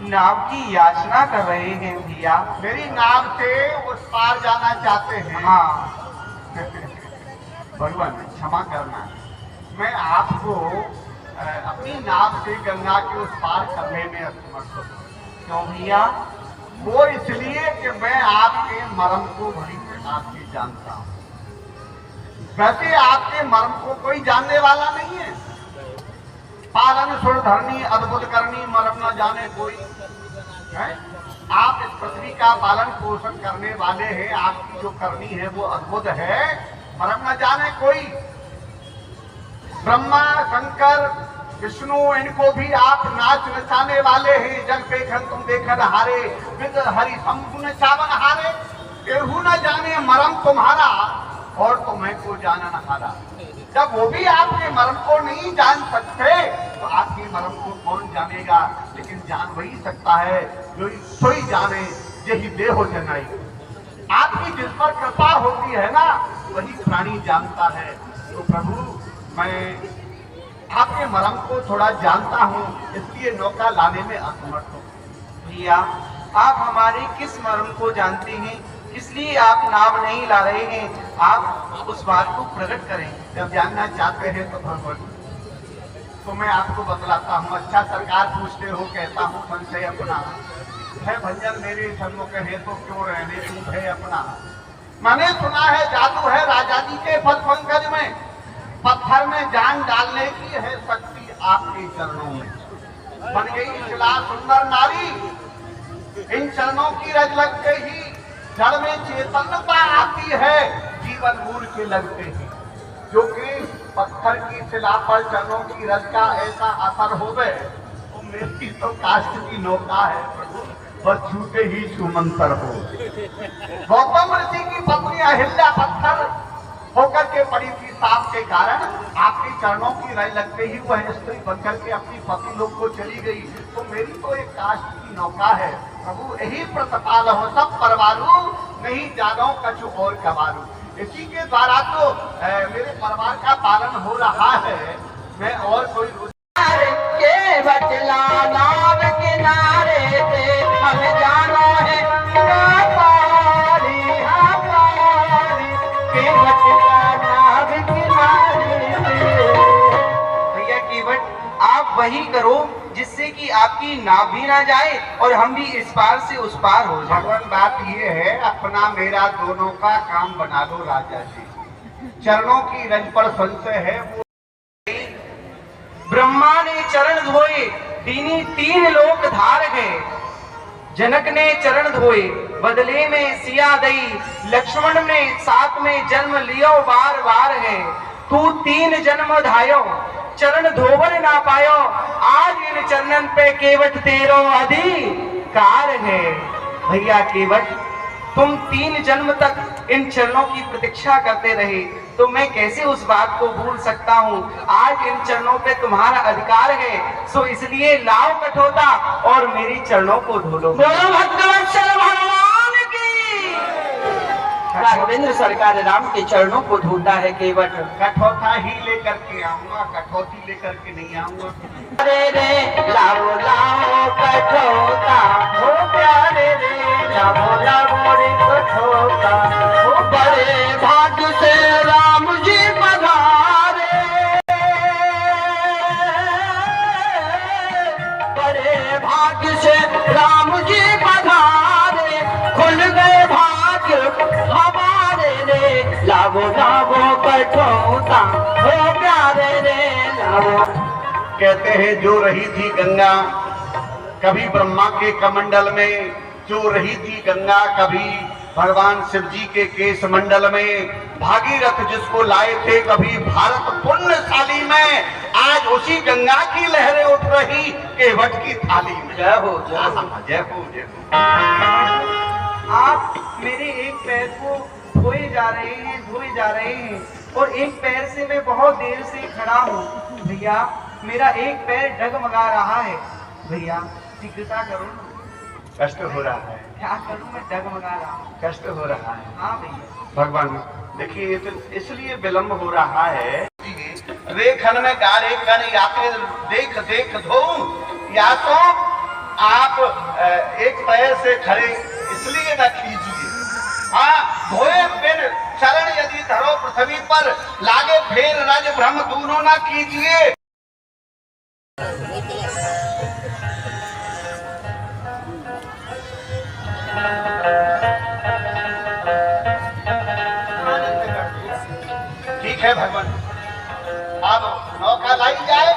नाव की याचना कर रहे हैं भैया। मेरी नाव से उस पार जाना चाहते हैं। हाँ। भगवान क्षमा करना, मैं आपको अपनी नाव से गंगा के उस पार करने में असमर्थ हूँ। क्यों भैया? वो इसलिए कि मैं आपके मर्म को बड़ी प्रकार से जानता हूँ। वैसे आपके मर्म को कोई जानने वाला नहीं है। पालन सुर धरनी अद्भुत करनी मर्म न जाने कोई है। आप इस पृथ्वी का पालन पोषण करने वाले हैं। आपकी जो करनी है वो अद्भुत है, मर्म न जाने कोई। ब्रह्मा शंकर विष्णु इनको भी आप नाच नचाने वाले हैं। जग देखन तुम देखन हारे, विद हरि संपूर्ण चावन हारे। केहू न जाने मर्म तुम्हारा और तुम्हें को जानन हारा। जब वो भी आपके मर्म को नहीं जान सकते तो आपके मर्म को कौन जानेगा? लेकिन जान वही सकता है जो सोई जाने यही देह जनाई। आपकी जिस पर कृपा होती है ना वही प्राणी जानता है। तो प्रभु मैं आपके मर्म को थोड़ा जानता हूँ, इसलिए नौका लाने में असमर्थ हूँ। भैया आप हमारे किस मर्म को जानते हैं, इसलिए आप नाव नहीं ला रहे हैं? आप उस बात को प्रकट करें। जब जानना चाहते हैं तो भगवान तो मैं आपको बतलाता हूँ। अच्छा सरकार पूछते हो, कहता हूँ संशय अपना है भंजन मेरे सन्मुख है तो क्यों रहने तू है अपना। मैंने सुना है जादू है राजा जी के पद पंकज में, पत्थर में जान डालने की है शक्ति आपके चरणों में। बन गई शिला सुंदर नारी, इन चरणों की रज लग के ही जड़ में चेतनता आती है, जीवन मूल के लगते ही। जो कि पत्थर की शिला पर चरणों की रज का ऐसा असर हो गए तो मेरी तो काष्ठ की नौका है प्रभु, बस छूटे ही छूमंतर हो। गौतम ऋषि की पत्नी अहिल्या पत्थर होकर के पड़ी थी साप के कारण। आपके चरणों की रज लगते ही वह स्त्री बनकर के अपनी पति लोग को चली गई। तो मेरी तो एक काष्ठ की नौका है प्रभु, यही प्रतिपाल हो सब परवारू, नहीं जानो कछु और कबारू। इसी के द्वारा तो मेरे परिवार का पालन हो रहा है। मैं और कोई के बचला नाव किनारे से हम जानो है के बचला नाव किनारे से। भैया केवट आप वही करो जिससे कि आपकी नाव भी ना जाए और हम भी इस पार से उस पार हो जाए। भगवान बात ये है, अपना मेरा दोनों का काम बना लो राजा जी। चरणों की रज पर संशय है वो। ब्रह्मा ने चरण धोए, दीनी 3 लोक धार गए। जनक ने चरण धोए, बदले में सिया दई। लक्ष्मण ने साथ में जन्म लियो बार बार है। तू 3 जन्म धायो, चरण धोवर ना पायो। आज इन चरणन पे केवट तेरो अधिकार है। भैया केवट तुम 3 जन्म तक इन चरणों की प्रतीक्षा करते रहे तो मैं कैसे उस बात को भूल सकता हूँ। आज इन चरणों पे तुम्हारा अधिकार है, सो इसलिए लाओ कठोता और मेरी चरणों को धो लो। बोलो भक्तवत्सल भगवान की। राघवेंद्र सरकार राम के चरणों को धोता है केवट। कठौता ही लेकर के आऊंगा, कठौती लेकर के नहीं आऊंगा। अरे रे लाओ लाओ कठौता हो प्यारे रे, लाओ लाओ रे कठौता हो। बड़े भाग्य से राम जी पधारे, बड़े भाग्य से राम जी पधारे। खुल गए भाग्य हमारे रे, लाओ लाओ कठौता हो प्यारे रे, लाओ। कहते हैं जो रही थी गंगा कभी ब्रह्मा के कमंडल में, जो रही थी गंगा कभी भगवान शिव जी के केश मंडल में। भागीरथ जिसको लाए थे कभी भारत पुण्यशाली में, आज उसी गंगा की लहरें उठ रही केवट की थाली में। जय हो जय हो जय हो जय हो। आप मेरे एक पैर को धोए जा रहे हैं और एक पैर से मैं बहुत देर से खड़ा हूँ। भैया मेरा एक पैर डगमगा रहा है। भैया शीघ्रता करो। कष्ट हो रहा है। क्या करूं, मैं डगमगा रहा हूँ। कष्ट हो रहा है। हाँ भैया। भगवान देखिए तो इसलिए विलंब हो रहा है। रेखन में गारे कन या देख देख धो, या तो आप एक पैर से खड़े इसलिए न कीजिए। हाँ, धोए बिन चरण यदि धरो पृथ्वी पर, लागे फेर रज भ्रम दूनो न कीजिए। ठीक है भगवान, अब नौका लाई जाए।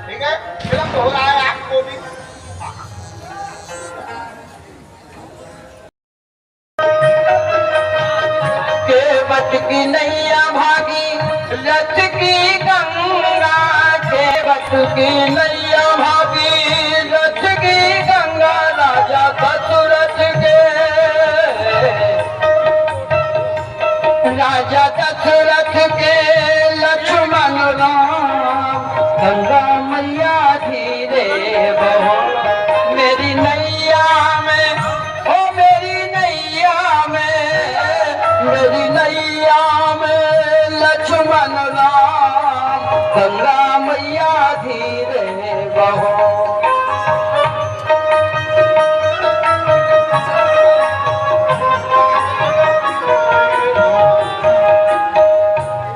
ठीक है, विलम्ब हो रहा है आपको भी। केवट की नैया भागी रथ की गंगा, केवट की नैया भागी रथ की गंगा, राजा दशरथ के, राजा दशरथ के लक्ष्मण राम, गंगा मैया धीरे बहो मेरी नैया में, ओ मेरी नैया में, मेरी नैया में लक्ष्मण राम, गंगा मैया धीरे बहो।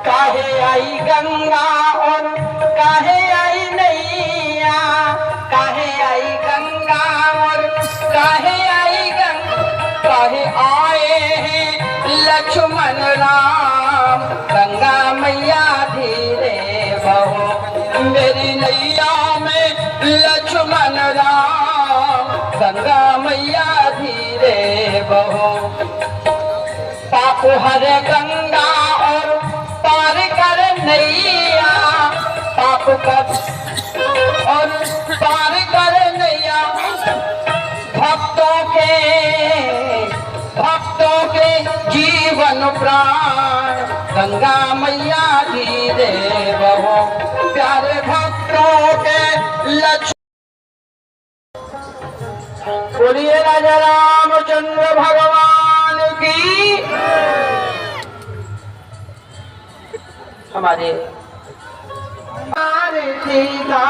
काहे आई गंगा और काहे आई नैया, काहे आई गंगा और काहे आई गंगा, काहे आए हैं लक्ष्मण राम, गंगा मैया धीरे बहो मेरी नैया में लक्ष्मण राम, गंगा मैया धीरे बहो। पाप हरे गंगा और पार कर नैया, पाप कर और पार कर नैया, भक्तों के जीवन प्राण, गंगा मैया धीरे बहो प्यारे भक्तों के लक्ष्य। बोलिए राजा रामचंद्र भगवान की। हमारे सीता